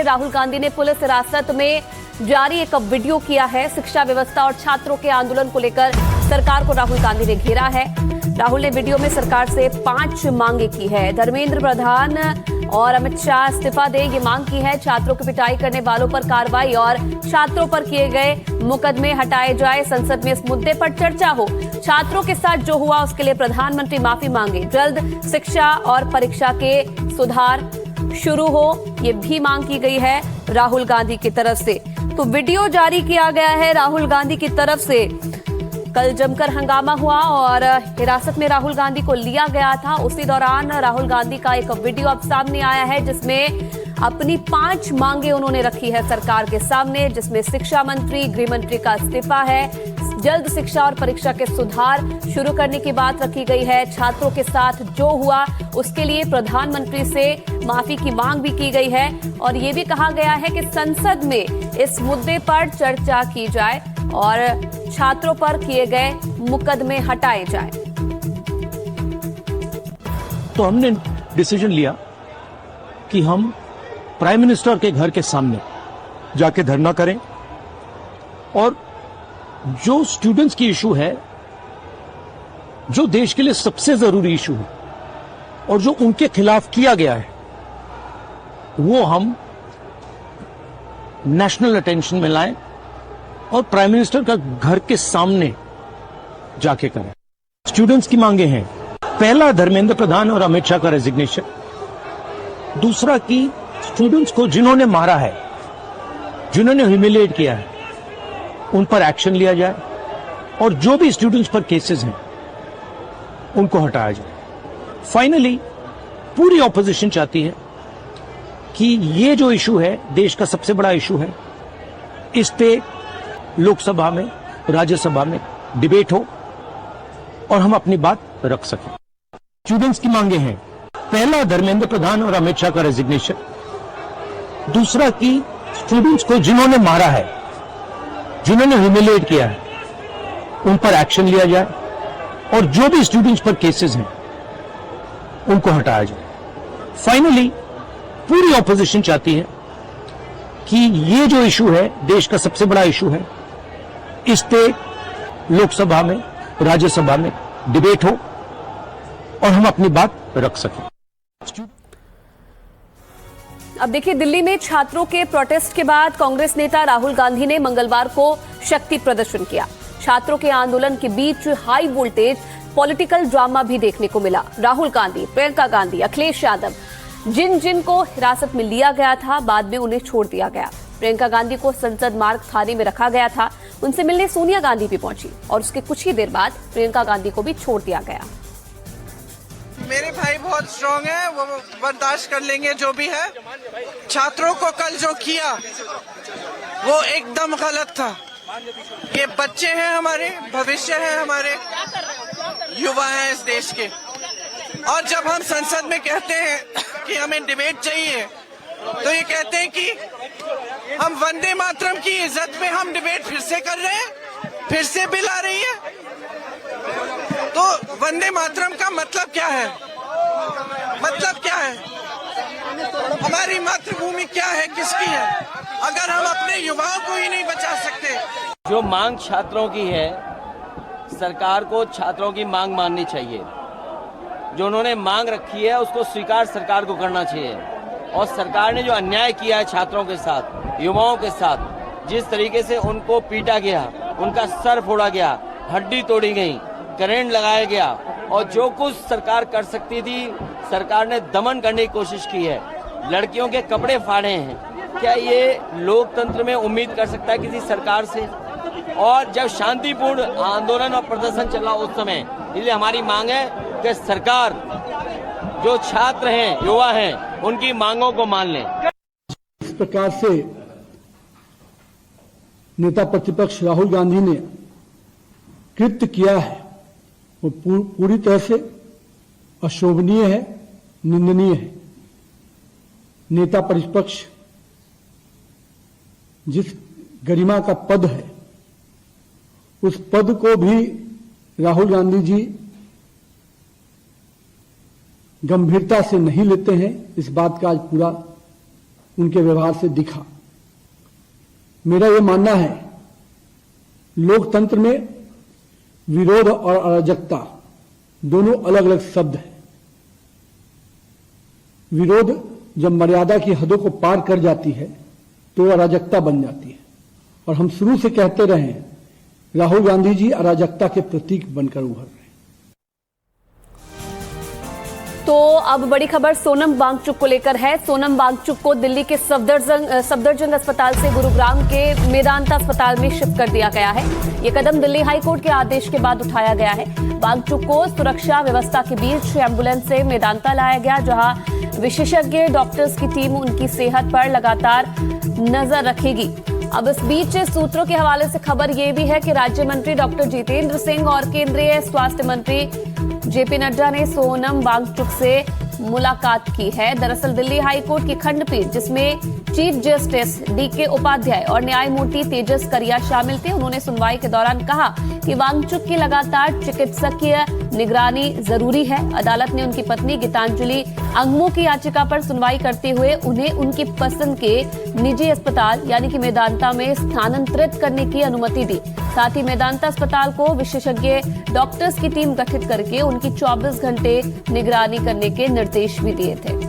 राहुल गांधी ने पुलिस हिरासत में जारी एक वीडियो किया है। शिक्षा व्यवस्था और छात्रों के आंदोलन को लेकर सरकार को राहुल गांधी ने घेरा है। राहुल ने वीडियो में सरकार से 5 मांगे की है। धर्मेंद्र प्रधान और अमित शाह इस्तीफा दे, ये मांग की है। छात्रों की पिटाई करने वालों पर कार्रवाई और छात्रों पर किए गए मुकदमे हटाए जाए। संसद में इस मुद्दे पर चर्चा हो। छात्रों के साथ जो हुआ उसके लिए प्रधानमंत्री माफी मांगे। जल्द शिक्षा और परीक्षा के सुधार शुरू हो, ये भी मांग की गई है राहुल गांधी की तरफ से। तो वीडियो जारी किया गया है राहुल गांधी की तरफ से। कल जमकर हंगामा हुआ और हिरासत में राहुल गांधी को लिया गया था। उसी दौरान राहुल गांधी का एक वीडियो अब सामने आया है, जिसमें अपनी 5 मांगे उन्होंने रखी है सरकार के सामने, जिसमें शिक्षा मंत्री, गृह मंत्री का इस्तीफा है, जल्द शिक्षा और परीक्षा के सुधार शुरू करने की बात रखी गई है। छात्रों के साथ जो हुआ उसके लिए प्रधानमंत्री से माफी की मांग भी की गई है और ये भी कहा गया है कि संसद में इस मुद्दे पर चर्चा की जाए और छात्रों पर किए गए मुकदमे हटाए जाए। तो हमने डिसीजन लिया कि हम प्राइम मिनिस्टर के घर के सामने जाके धरना करें और जो स्टूडेंट्स की इशू है, जो देश के लिए सबसे जरूरी इशू है और जो उनके खिलाफ किया गया है, वो हम नेशनल अटेंशन में लाएं और प्राइम मिनिस्टर का घर के सामने जाके करें। स्टूडेंट्स की मांगे हैं, पहला धर्मेंद्र प्रधान और अमित शाह का रेजिग्नेशन, दूसरा कि स्टूडेंट्स को जिन्होंने मारा है, जिन्होंने ह्यूमिलिएट किया है, उन पर एक्शन लिया जाए और जो भी स्टूडेंट्स पर केसेस हैं उनको हटाया जाए। फाइनली पूरी ऑपोजिशन चाहती है कि ये जो इशू है, देश का सबसे बड़ा इशू है, इस पे लोकसभा में, राज्यसभा में डिबेट हो और हम अपनी बात रख सकें। स्टूडेंट्स की मांगे हैं, पहला धर्मेंद्र प्रधान और अमित शाह का रेजिग्नेशन, दूसरा कि स्टूडेंट्स को जिन्होंने मारा है, जिन्होंने ह्यूमिलिएट किया है, उन पर एक्शन लिया जाए और जो भी स्टूडेंट्स पर केसेस हैं उनको हटाया जाए। फाइनली पूरी ऑपोजिशन चाहती है कि ये जो इशू है, देश का सबसे बड़ा इशू है, इस पे लोकसभा में, राज्यसभा में डिबेट हो और हम अपनी बात रख सकें। अब देखिए, दिल्ली में छात्रों के प्रोटेस्ट के बाद कांग्रेस नेता राहुल गांधी ने मंगलवार को शक्ति प्रदर्शन किया। छात्रों के आंदोलन के बीच हाई वोल्टेज पॉलिटिकल ड्रामा भी देखने को मिला। राहुल गांधी, प्रियंका गांधी, अखिलेश यादव, जिन को हिरासत में लिया गया था, बाद में उन्हें छोड़ दिया गया। प्रियंका गांधी को संसद मार्ग थाने में रखा गया था। उनसे मिलने सोनिया गांधी भी पहुंची और उसके कुछ ही देर बाद प्रियंका गांधी को भी छोड़ दिया गया। मेरे भाई बहुत स्ट्रांग है, वो बर्दाश्त कर लेंगे जो भी है। छात्रों को कल जो किया वो एकदम गलत था। ये बच्चे हैं, हमारे भविष्य है, हमारे युवा हैं इस देश के। और जब हम संसद में कहते हैं कि हमें डिबेट चाहिए, तो ये कहते हैं कि हम वंदे मातरम की इज्जत पे हम डिबेट फिर से कर रहे हैं, फिर से बिल आ रही है। तो वंदे मातरम का मतलब क्या है? मतलब क्या है? हमारी मातृभूमि क्या है, किसकी है, अगर हम अपने युवाओं को ही नहीं बचा सकते? जो मांग छात्रों की है, सरकार को छात्रों की मांग माननी चाहिए। जो उन्होंने मांग रखी है उसको स्वीकार सरकार को करना चाहिए। और सरकार ने जो अन्याय किया है छात्रों के साथ, युवाओं के साथ, जिस तरीके से उनको पीटा गया, उनका सर फोड़ा गया, हड्डी तोड़ी गई, करंट लगाया गया और जो कुछ सरकार कर सकती थी, सरकार ने दमन करने की कोशिश की है। लड़कियों के कपड़े फाड़े हैं। क्या ये लोकतंत्र में उम्मीद कर सकता है किसी सरकार से? और जब शांतिपूर्ण आंदोलन और प्रदर्शन चल रहा उस समय, इसलिए हमारी मांग है कि सरकार जो छात्र हैं, युवा हैं, उनकी मांगों को मान लें। इस प्रकार से नेता प्रतिपक्ष राहुल गांधी ने कृत्य किया है, वो पूरी तरह से अशोभनीय है, निंदनीय है। नेता प्रतिपक्ष जिस गरिमा का पद है, उस पद को भी राहुल गांधी जी गंभीरता से नहीं लेते हैं। इस बात का आज पूरा उनके व्यवहार से दिखा। मेरा यह मानना है, लोकतंत्र में विरोध और अराजकता दोनों अलग अलग शब्द हैं। विरोध जब मर्यादा की हदों को पार कर जाती है तो अराजकता बन जाती है, और हम शुरू से कहते रहे हैं, राहुल गांधी जी अराजकता के प्रतीक बनकर उभर रहे हैं। तो अब बड़ी खबर सोनम वांगचुक को लेकर है। सोनम वांगचुक को दिल्ली के सफदरजंग अस्पताल से गुरुग्राम के मेदांता अस्पताल में शिफ्ट कर दिया गया है। ये कदम दिल्ली हाईकोर्ट के आदेश के बाद उठाया गया है। वांगचुक को सुरक्षा व्यवस्था के बीच एम्बुलेंस से मेदांता लाया गया, जहां विशेषज्ञ डॉक्टर्स की टीम उनकी सेहत पर लगातार नजर रखेगी। अब इस बीच सूत्रों के हवाले से खबर यह भी है कि राज्य मंत्री डॉक्टर जितेंद्र सिंह और केंद्रीय स्वास्थ्य मंत्री जेपी नड्डा ने सोनम वांगचुक से मुलाकात की है। दरअसल दिल्ली हाईकोर्ट की खंडपीठ, जिसमें चीफ जस्टिस डीके उपाध्याय और न्यायमूर्ति तेजस करिया शामिल थे, उन्होंने सुनवाई के दौरान कहा कि वांगचुक की लगातार चिकित्सकीय निगरानी जरूरी है। अदालत ने उनकी पत्नी गीतांजलि अंगमो की याचिका पर सुनवाई करते हुए उन्हें उनकी पसंद के निजी अस्पताल यानी कि मेदांता में स्थानांतरित करने की अनुमति दी। साथ ही मेदांता अस्पताल को विशेषज्ञ डॉक्टर्स की टीम गठित करके उनकी 24 घंटे निगरानी करने के निर्देश भी दिए थे।